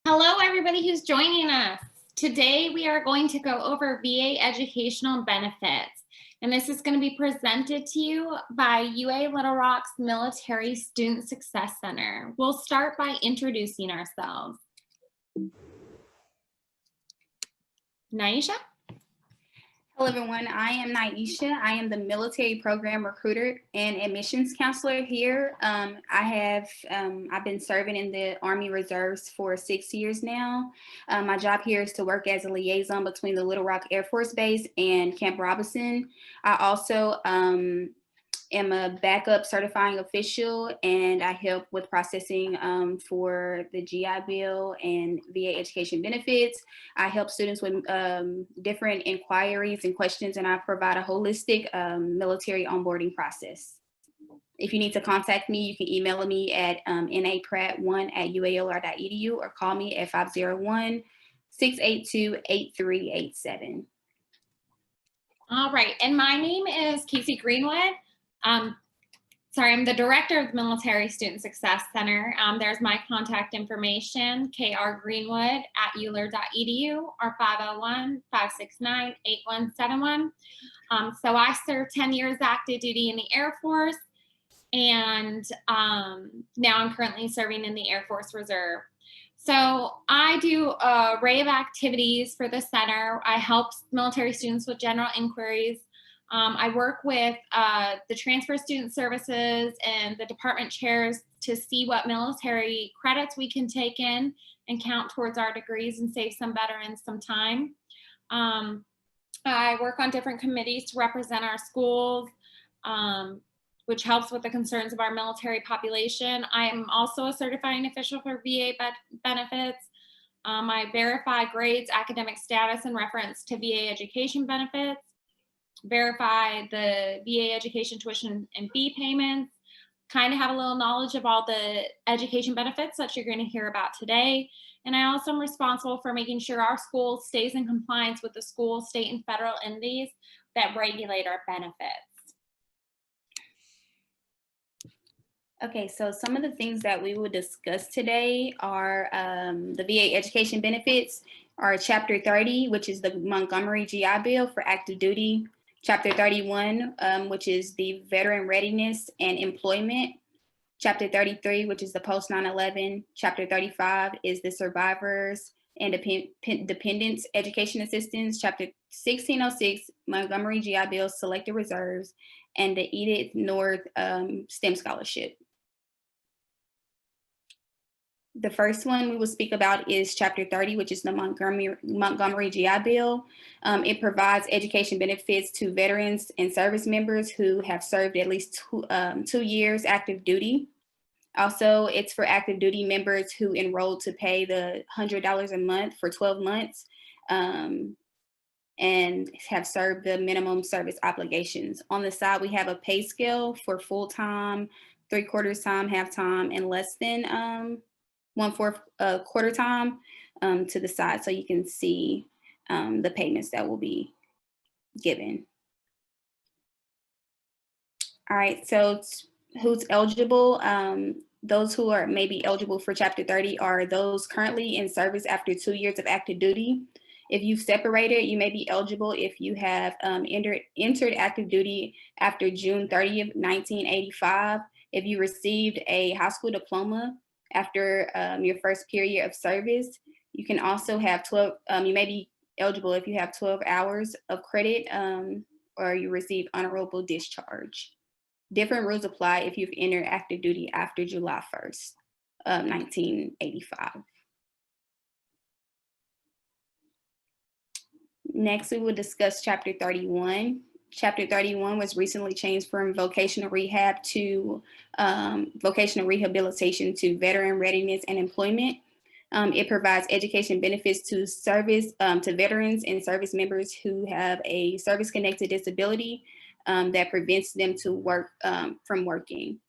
Hello, everybody who's joining us. Today, we are going to go over VA educational benefits, and this is going to be presented to you by UA Little Rock's Military Student Success Center. We'll start by introducing ourselves. Naisha? Hello, everyone. I am Naisha. I am the military program recruiter and admissions counselor here. I've been serving in the Army Reserves for 6 years now. My job here is to work as a liaison between the Little Rock Air Force Base and Camp Robinson. I also am a backup certifying official, and I help with processing for the GI Bill and VA education benefits. I help students with different inquiries and questions, and I provide a holistic military onboarding process. If you need to contact me, you can email me at napratt1@ualr.edu or call me at 501-682-8387. All right, and my name is Casey Greenwood. I'm the director of the Military Student Success Center. There's my contact information, krgreenwood@ualr.edu or 501-569-8171. So I served 10 years active duty in the Air Force, and now I'm currently serving in the Air Force Reserve. So I do an array of activities for the center. I help military students with general inquiries. I work with the transfer student services and the department chairs to see what military credits we can take in and count towards our degrees and save some veterans some time. I work on different committees to represent our schools, which helps with the concerns of our military population. I am also a certifying official for VA benefits. I verify grades, academic status, and reference to VA education benefits, verify the VA education tuition and fee payments, kind of have a little knowledge of all the education benefits that you're going to hear about today. And I also am responsible for making sure our school stays in compliance with the school, state, and federal entities that regulate our benefits. Okay, so some of the things that we will discuss today are the VA education benefits, are Chapter 30, which is the Montgomery GI Bill for active duty, Chapter 31, which is the Veteran Readiness and Employment, Chapter 33, which is the Post 9/11, Chapter 35 is the Survivors and Dependents Education Assistance, Chapter 1606, Montgomery GI Bill-Selected Reserves, and the EDITH NOURSE STEM Scholarship. The first one we will speak about is Chapter 30, which is the Montgomery GI Bill. It provides education benefits to veterans and service members who have served at least 2 years active duty. Also, it's for active duty members who enrolled to pay the $100 a month for 12 months and have served the minimum service obligations. On the side, we have a pay scale for full-time, 3/4 time, half-time, and less than 1/4 quarter time to the side, so you can see the payments that will be given. All right, so who's eligible? Those who are maybe eligible for Chapter 30 are those currently in service after 2 years of active duty. If you've separated, you may be eligible if you have entered active duty after June 30th, 1985. If you received a high school diploma after your first period of service. You can also have 12, you may be eligible if you have 12 hours of credit or you receive honorable discharge. Different rules apply if you've entered active duty after July 1st, 1985. Next, we will discuss Chapter 31. Chapter 31 was recently changed from vocational rehab to vocational rehabilitation to veteran readiness and employment. It provides education benefits to veterans and service members who have a service-connected disability that prevents them from working.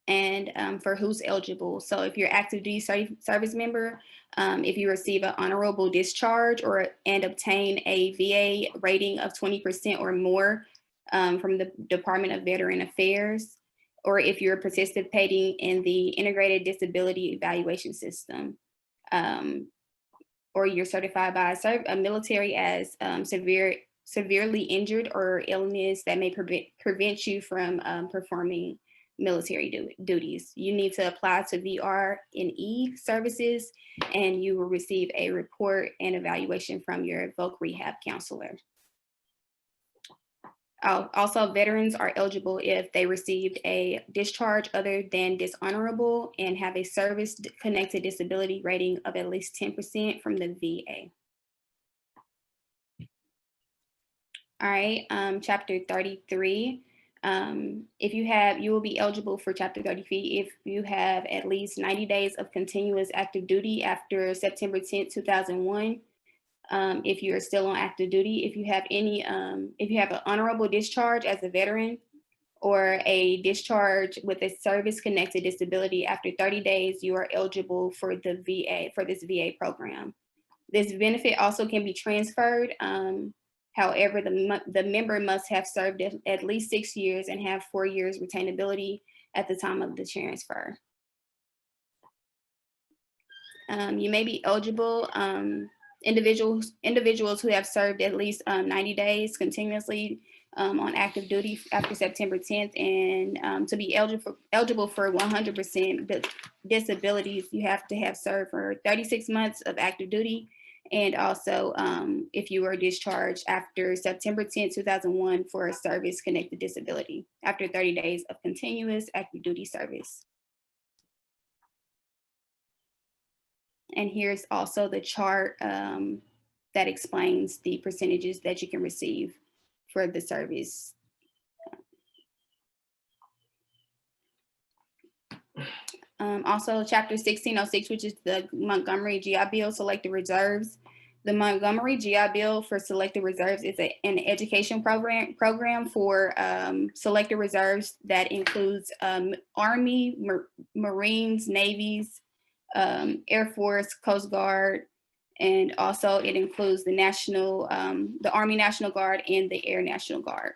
And for who's eligible. So if you're active duty service member, if you receive an honorable discharge and obtain a VA rating of 20% or more from the Department of Veteran Affairs, or if you're participating in the Integrated Disability Evaluation System, or you're certified by a military as severely injured or illness that may prevent you from performing military duties. You need to apply to VR&E services, and you will receive a report and evaluation from your voc rehab counselor. Also, veterans are eligible if they received a discharge other than dishonorable and have a service-connected disability rating of at least 10% from the VA. All right, Chapter 33. You will be eligible for Chapter 33 if you have at least 90 days of continuous active duty after September 10th, 2001. If you're still on active duty, if you have an honorable discharge as a veteran, or a discharge with a service-connected disability after 30 days, you are eligible for this VA program. This benefit also can be transferred. However, the member must have served at least 6 years and have 4 years retainability at the time of the transfer. You may be eligible. Individuals who have served at least 90 days continuously on active duty after September 10th, and to be eligible for 100% disabilities, you have to have served for 36 months of active duty, and also if you were discharged after September 10th, 2001 for a service-connected disability after 30 days of continuous active duty service. And here's also the chart that explains the percentages that you can receive for the service. Also, Chapter 1606, which is the Montgomery GI Bill-Selected Reserves. The Montgomery GI Bill for Selected Reserves is an education program for selected reserves that includes Army, Marines, Navies, Air Force, Coast Guard, and also it includes the Army National Guard and the Air National Guard.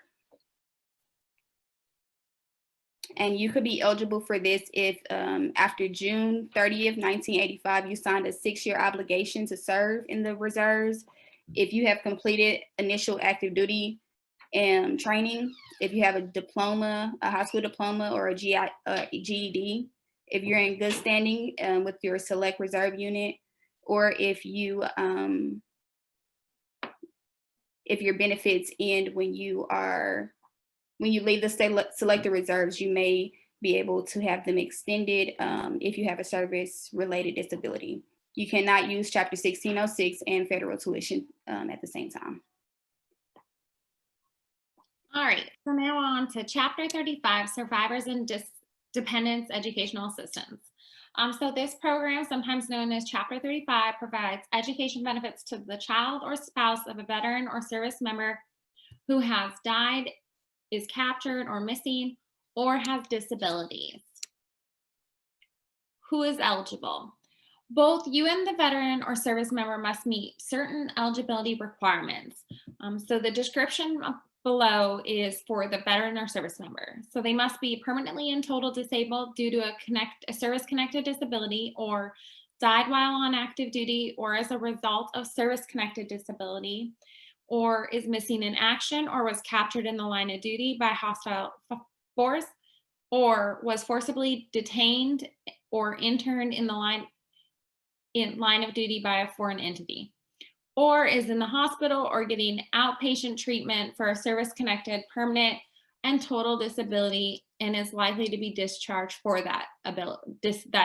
And you could be eligible for this if after June 30th, 1985, you signed a 6-year obligation to serve in the reserves. If you have completed initial active duty training, if you have a diploma, a high school diploma, or a GED, if you're in good standing with your select reserve unit, or if your benefits end when you leave the selected reserves, you may be able to have them extended if you have a service-related disability. You cannot use Chapter 1606 and federal tuition at the same time. All right, so now on to Chapter 35, Survivors and Dependents Educational Assistance. So this program, sometimes known as Chapter 35, provides education benefits to the child or spouse of a veteran or service member who has died, is captured or missing, or has disabilities. Who is eligible? Both you and the veteran or service member must meet certain eligibility requirements. So the description below is for the veteran or service member. So they must be permanently and total disabled due to a service-connected disability, or died while on active duty, or as a result of service-connected disability, or is missing in action, or was captured in the line of duty by hostile force, or was forcibly detained or interned in the line of duty by a foreign entity, or is in the hospital or getting outpatient treatment for a service-connected, permanent, and total disability, and is likely to be discharged for that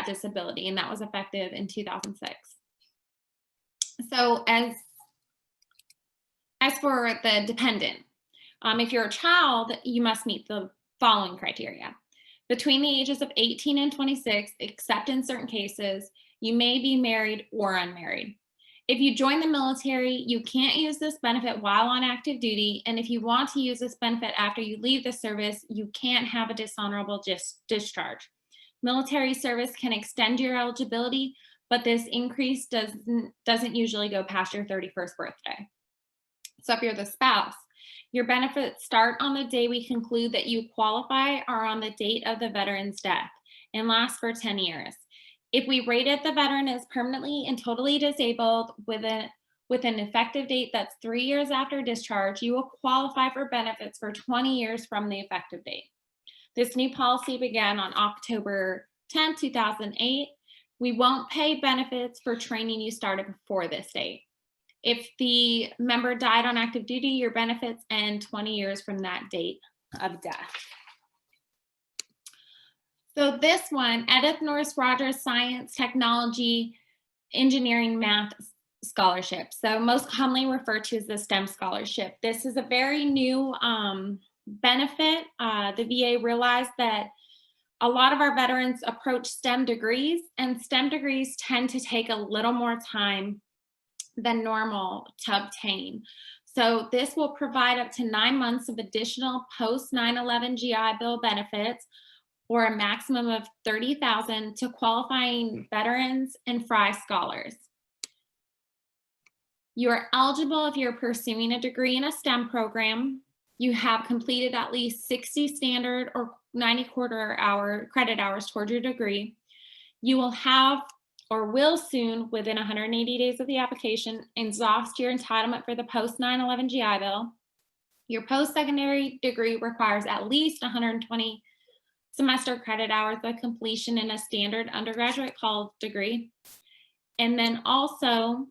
disability, and that was effective in 2006. So as for the dependent, if you're a child, you must meet the following criteria. Between the ages of 18 and 26, except in certain cases, you may be married or unmarried. If you join the military, you can't use this benefit while on active duty, and if you want to use this benefit after you leave the service, you can't have a dishonorable discharge. Military service can extend your eligibility, but this increase doesn't usually go past your 31st birthday. So if you're the spouse, Your benefits start on the day we conclude that you qualify or on the date of the veteran's death and last for 10 years. If we rated the veteran as permanently and totally disabled with an effective date that's 3 years after discharge, you will qualify for benefits for 20 years from the effective date. This new policy began on October 10, 2008. We won't pay benefits for training you started before this date. If the member died on active duty, your benefits end 20 years from that date of death. So this one, EDITH Norris Rogers Science, Technology, Engineering, Math Scholarship. So most commonly referred to as the STEM Scholarship. This is a very new benefit. The VA realized that a lot of our veterans approach STEM degrees, and STEM degrees tend to take a little more time than normal to obtain. So this will provide up to 9 months of additional post 9/11 GI Bill benefits, or a maximum of $30,000 to qualifying veterans and FRI scholars. You are eligible if you're pursuing a degree in a STEM program, you have completed at least 60 standard or 90 credit hours toward your degree. You will have or will soon, within 180 days of the application, exhaust your entitlement for the post 9/11 GI Bill. Your post-secondary degree requires at least 120 semester credit hours of completion in a standard undergraduate college degree. And then also,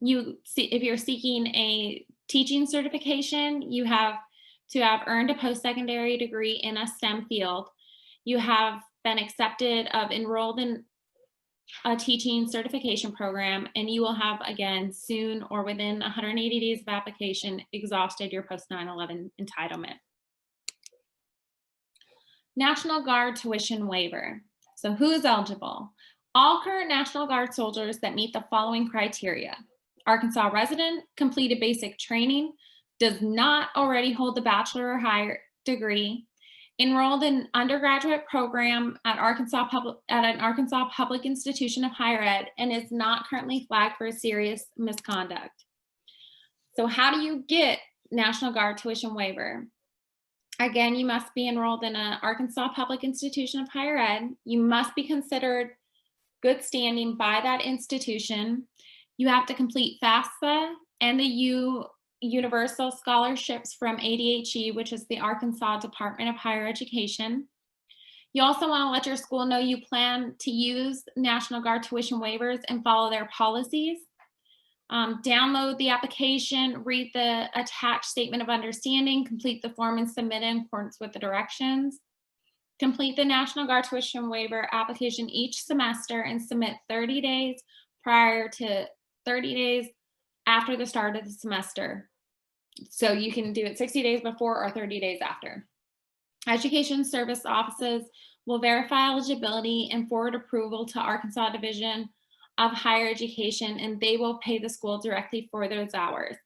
if you're seeking a teaching certification, you have to have earned a post-secondary degree in a STEM field. You have been accepted enrolled in a teaching certification program, and you will have, again, soon or within 180 days of application, exhausted your post 9/11 entitlement. National Guard Tuition Waiver. So who is eligible? All current National Guard soldiers that meet the following criteria: Arkansas resident, completed basic training, does not already hold the bachelor or higher degree, enrolled in undergraduate program at an Arkansas public institution of higher ed, and is not currently flagged for serious misconduct. So how do you get National Guard Tuition Waiver? Again, you must be enrolled in an Arkansas public institution of higher ed. You must be considered good standing by that institution. You have to complete FAFSA and the Universal Scholarships from ADHE, which is the Arkansas Department of Higher Education. You also want to let your school know you plan to use National Guard tuition waivers and follow their policies. Download the application, read the attached statement of understanding, complete the form and submit in accordance with the directions. Complete the National Guard tuition waiver application each semester and submit 30 days prior to 30 days after the start of the semester. So you can do it 60 days before or 30 days after. Education Service Offices will verify eligibility and forward approval to Arkansas Division of Higher Education, and they will pay the school directly for those hours.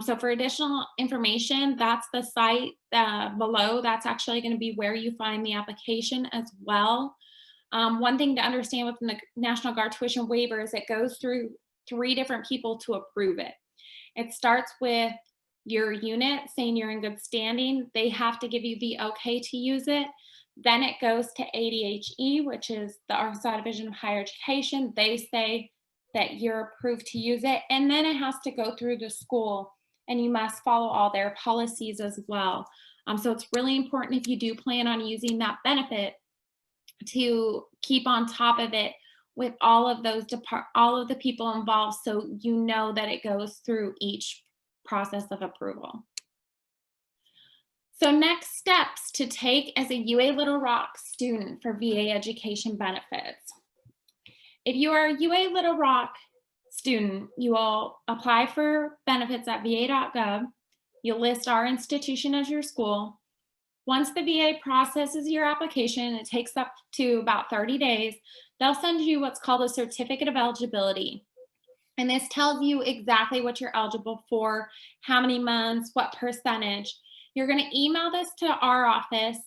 So for additional information, that's the site below. That's actually going to be where you find the application as well. One thing to understand with the National Guard tuition waiver is it goes through 3 different people to approve it. It starts with your unit saying you're in good standing. They have to give you the okay to use it. Then it goes to ADHE, which is the Arkansas Division of Higher Education. They say that you're approved to use it. And then it has to go through the school, and you must follow all their policies as well. So it's really important, if you do plan on using that benefit, to keep on top of it with all of the people involved, so you know that it goes through each process of approval. So next steps to take as a UA Little Rock student for VA education benefits. If you are a UA Little Rock student, you will apply for benefits at va.gov. You'll list our institution as your school. Once the VA processes your application, it takes up to about 30 days, they'll send you what's called a certificate of eligibility. And this tells you exactly what you're eligible for, how many months, what percentage. You're going to email this to our office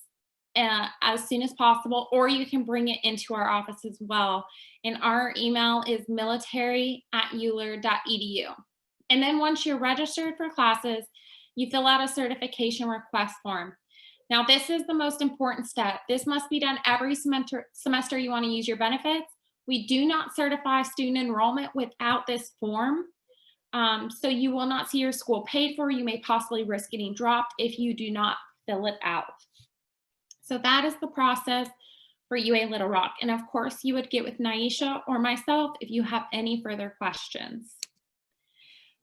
as soon as possible, or you can bring it into our office as well. And our email is military@uller.edu. And then once you're registered for classes, you fill out a certification request form. Now, this is the most important step. This must be done every semester you want to use your benefits. We do not certify student enrollment without this form. So you will not see your school paid for. You may possibly risk getting dropped if you do not fill it out. So that is the process for UA Little Rock. And of course, you would get with Naisha or myself if you have any further questions.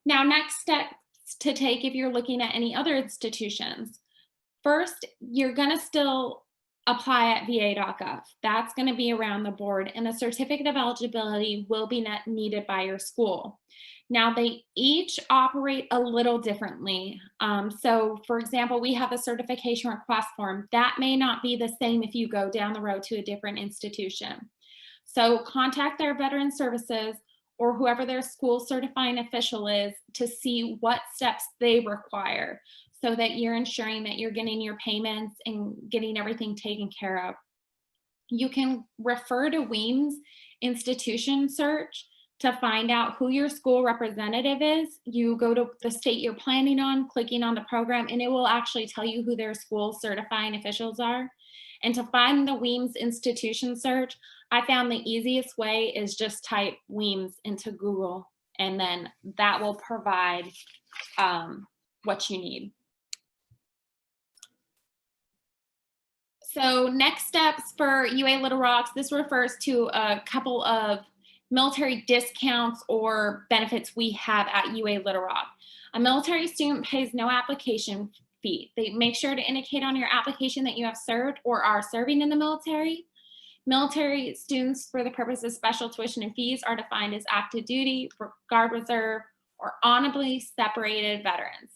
Now, next steps to take if you're looking at any other institutions. First, you're going to still apply at va.gov. That's going to be around the board, and a certificate of eligibility will be needed by your school. Now, they each operate a little differently. So, for example, we have a certification request form. That may not be the same if you go down the road to a different institution. So contact their veteran services or whoever their school certifying official is to see what steps they require, so that you're ensuring that you're getting your payments and getting everything taken care of. You can refer to Weems Institution Search to find out who your school representative is. You go to the state you're planning on, clicking on the program, and it will actually tell you who their school certifying officials are. And to find the Weems Institution Search, I found the easiest way is just type Weems into Google, and then that will provide what you need. So next steps for UA Little Rocks, this refers to a couple of military discounts or benefits we have at UA Little Rock. A military student pays no application fee. They make sure to indicate on your application that you have served or are serving in the military. Military students, for the purpose of special tuition and fees, are defined as active duty, Guard Reserve, or honorably separated veterans.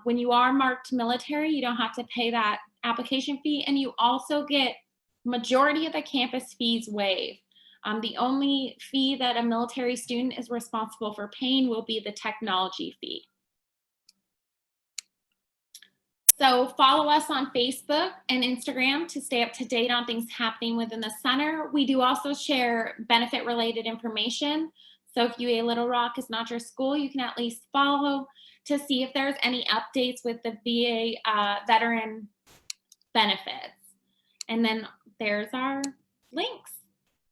When you are marked military, you don't have to pay that application fee, and you also get majority of the campus fees waived. The only fee that a military student is responsible for paying will be the technology fee. So follow us on Facebook and Instagram to stay up to date on things happening within the center. We do also share benefit related information. So if UA Little Rock is not your school, you can at least follow to see if there's any updates with the VA veteran benefits. And then there's our links.